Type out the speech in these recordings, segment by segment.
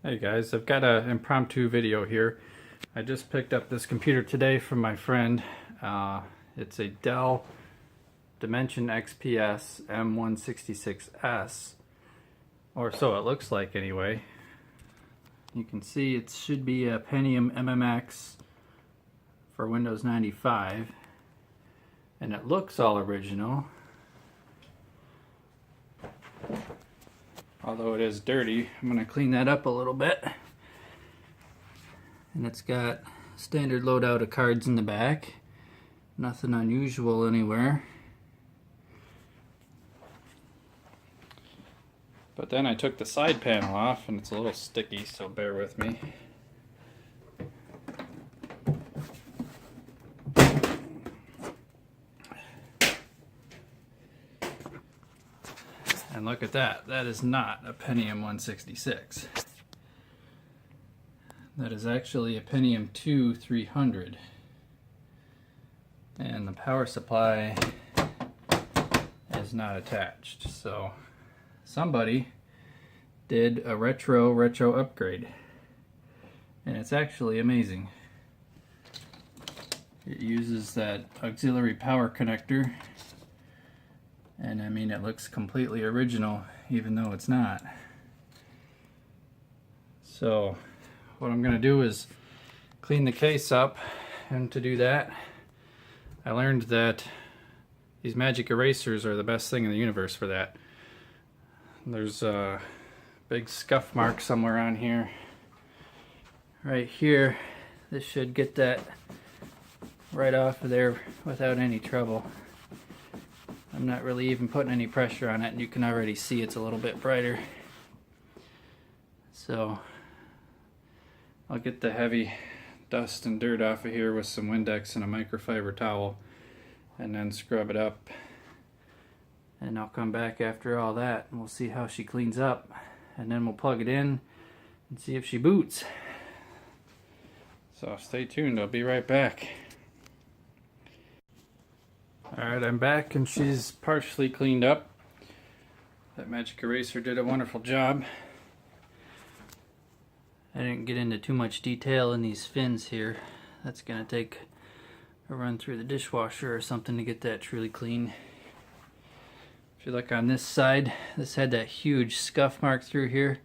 Hey guys, I've got an impromptu video here. I just picked up this computer today from my friend. It's a Dell Dimension XPS M166s, or so it looks like anyway. You can see it should be a Pentium MMX for Windows 95, and it looks all original. Although it is dirty, I'm going to clean that up a little bit. And it's got standard loadout of cards in the back. Nothing unusual anywhere. But then I took the side panel off and it's a little sticky, so bear with me. And look at that, that is not a Pentium 166. That is actually a Pentium 2 300. And the power supply is not attached. So somebody did a retro upgrade. And it's actually amazing. It uses that auxiliary power connector. And I mean, it looks completely original, even though it's not. So what I'm going to do is clean the case up, and to do that, I learned that these magic erasers are the best thing in the universe for that. There's a big scuff mark somewhere on here. Right here, this should get that right off of there without any trouble. I'm not really even putting any pressure on it, and you can already see it's a little bit brighter. So I'll get the heavy dust and dirt off of here with some Windex and a microfiber towel, and then scrub it up. And I'll come back after all that and we'll see how she cleans up, and then we'll plug it in and see if she boots. So stay tuned, I'll be right back. Alright, I'm back and she's partially cleaned up. That magic eraser did a wonderful job. I didn't get into too much detail in these fins here. That's going to take a run through the dishwasher or something to get that truly clean. If you look on this side, this had that huge scuff mark through here.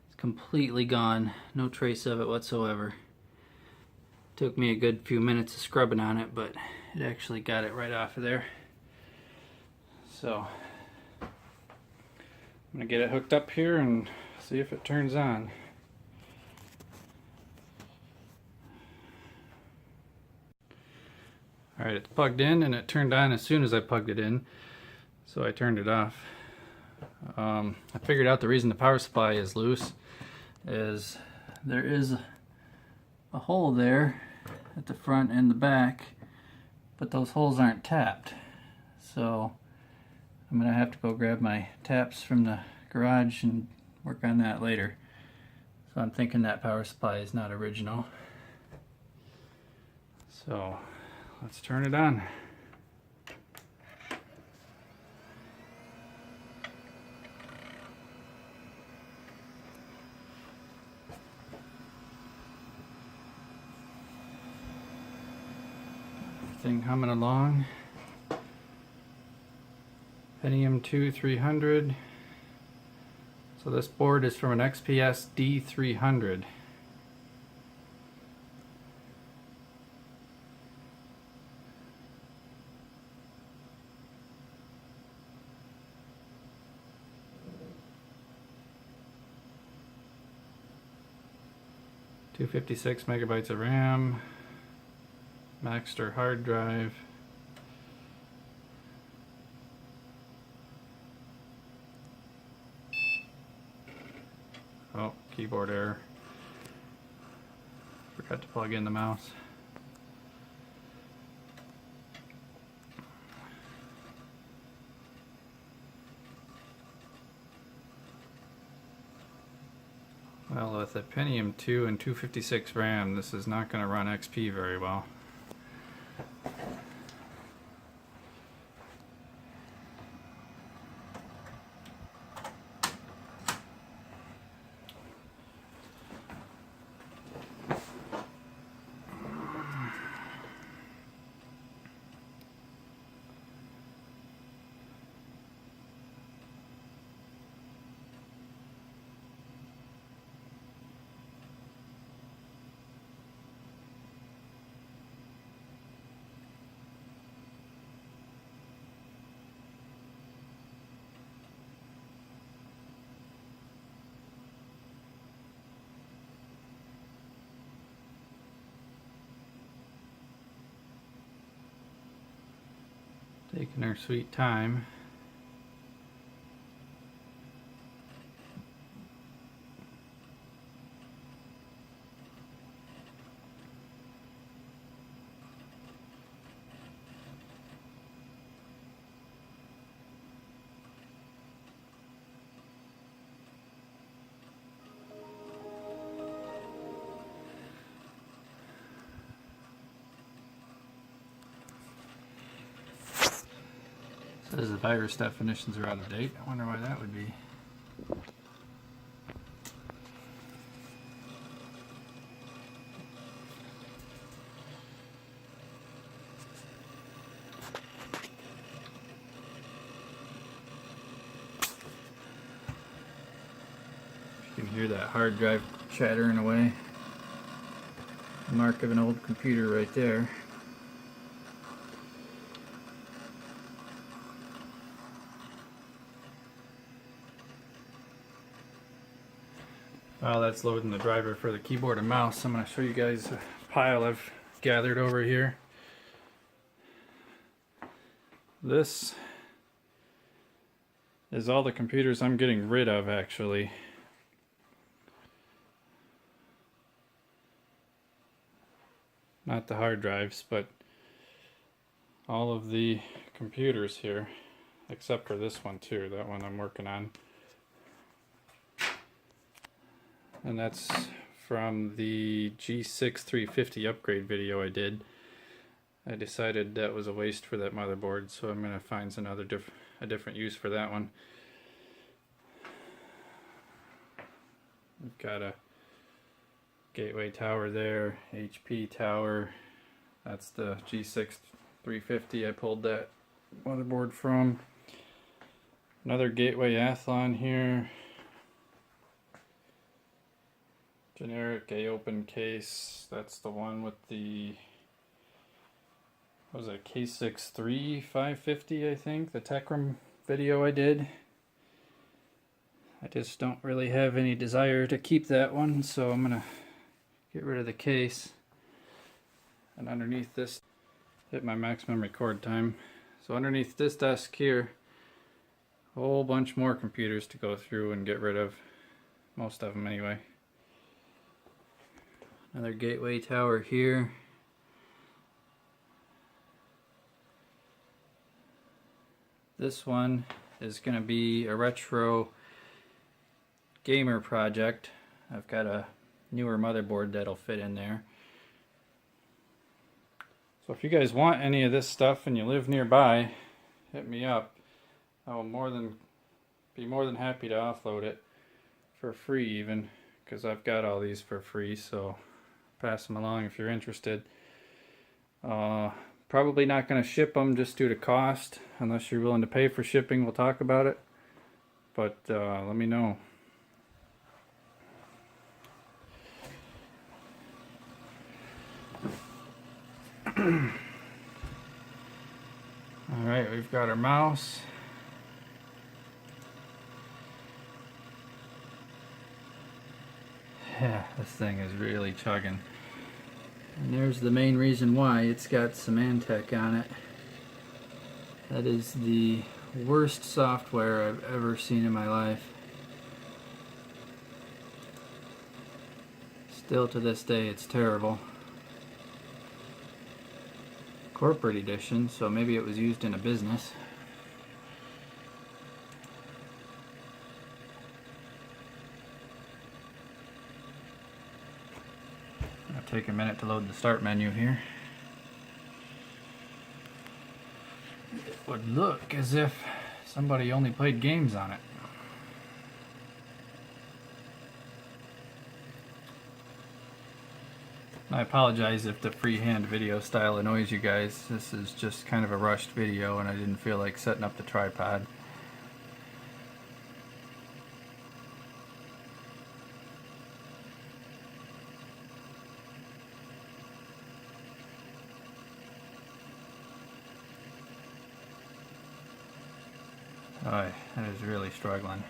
It's completely gone. No trace of it whatsoever. Took me a good few minutes of scrubbing on it, but it actually got it right off of there. So I'm gonna get it hooked up here and see if it turns on. Alright, it's plugged in and it turned on as soon as I plugged it in, so I turned it off. I figured out the reason the power supply is loose is there is a hole there at the front and the back, but those holes aren't tapped. So I'm gonna have to go grab my taps from the garage and work on that later. So I'm thinking that power supply is not original. So let's turn it on. Thing humming along. Pentium 2 300. So this board is from an XPS D300. .256 megabytes of RAM. Maxter hard drive. Oh, keyboard error. Forgot to plug in the mouse. Well, with a Pentium 2 and 256 RAM, this is not going to run XP very well. Taking our sweet time. Says the virus definitions are out of date. I wonder why that would be. You can hear that hard drive chattering away. Mark of an old computer right there. While that's loading the driver for the keyboard and mouse, I'm going to show you guys a pile I've gathered over here. This is all the computers I'm getting rid of, actually. Not the hard drives, but all of the computers here, except for this one too, that one I'm working on. And that's from the G6 350 upgrade video I did. I decided that was a waste for that motherboard, so I'm going to find a different use for that one. We've got a gateway tower there, HP tower. That's the G6 350 I pulled that motherboard from. Another gateway Athlon here. Generic A-open case. That's the one with the, what was it, K6 550, I think, the Tech-Room video I did. I just don't really have any desire to keep that one, so I'm gonna get rid of the case. And underneath this, hit my maximum record time. So underneath this desk here, a whole bunch more computers to go through and get rid of. Most of them anyway. Another gateway tower here. This one is going to be a retro gamer project. I've got a newer motherboard that'll fit in there. So if you guys want any of this stuff and you live nearby, hit me up. I will be more than happy to offload it for free even, because I've got all these for free, so pass them along if you're interested. Probably not going to ship them just due to cost. Unless you're willing to pay for shipping, we'll talk about it. But let me know. Alright, we've got our mouse. Yeah, this thing is really chugging. And there's the main reason why. It's got Symantec on it. That is the worst software I've ever seen in my life. Still to this day, it's terrible. Corporate edition, so maybe it was used in a business. It'll take a minute to load the start menu here. It would look as if somebody only played games on it. I apologize if the freehand video style annoys you guys. This is just kind of a rushed video and I didn't feel like setting up the tripod. Oh, that is really struggling.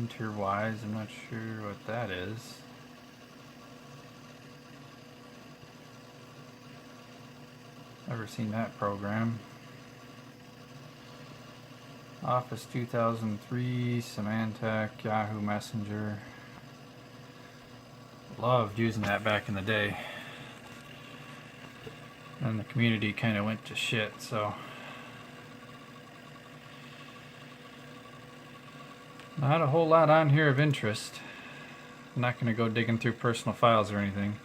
Interwise, I'm not sure what that is. Never seen that program. Office 2003, Symantec, Yahoo Messenger. Loved using that back in the day. And the community kind of went to shit, so. Not a whole lot on here of interest. I'm not going to go digging through personal files or anything.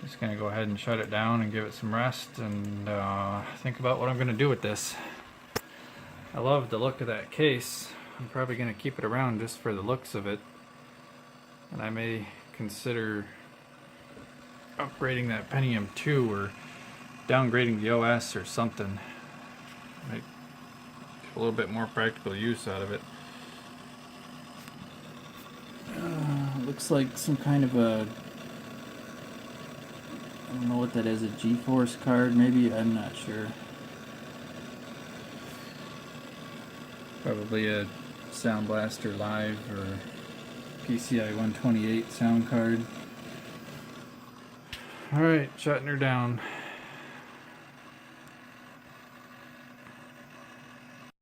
Just going to go ahead and shut it down and give it some rest and think about what I'm going to do with this. I love the look of that case. I'm probably going to keep it around just for the looks of it. And I may consider upgrading that Pentium 2 or downgrading the OS or something. Make a little bit more practical use out of it. Looks like some kind of a, I don't know what that is, a GeForce card maybe, I'm not sure. Probably a Sound Blaster Live or PCI 128 sound card. Alright, shutting her down.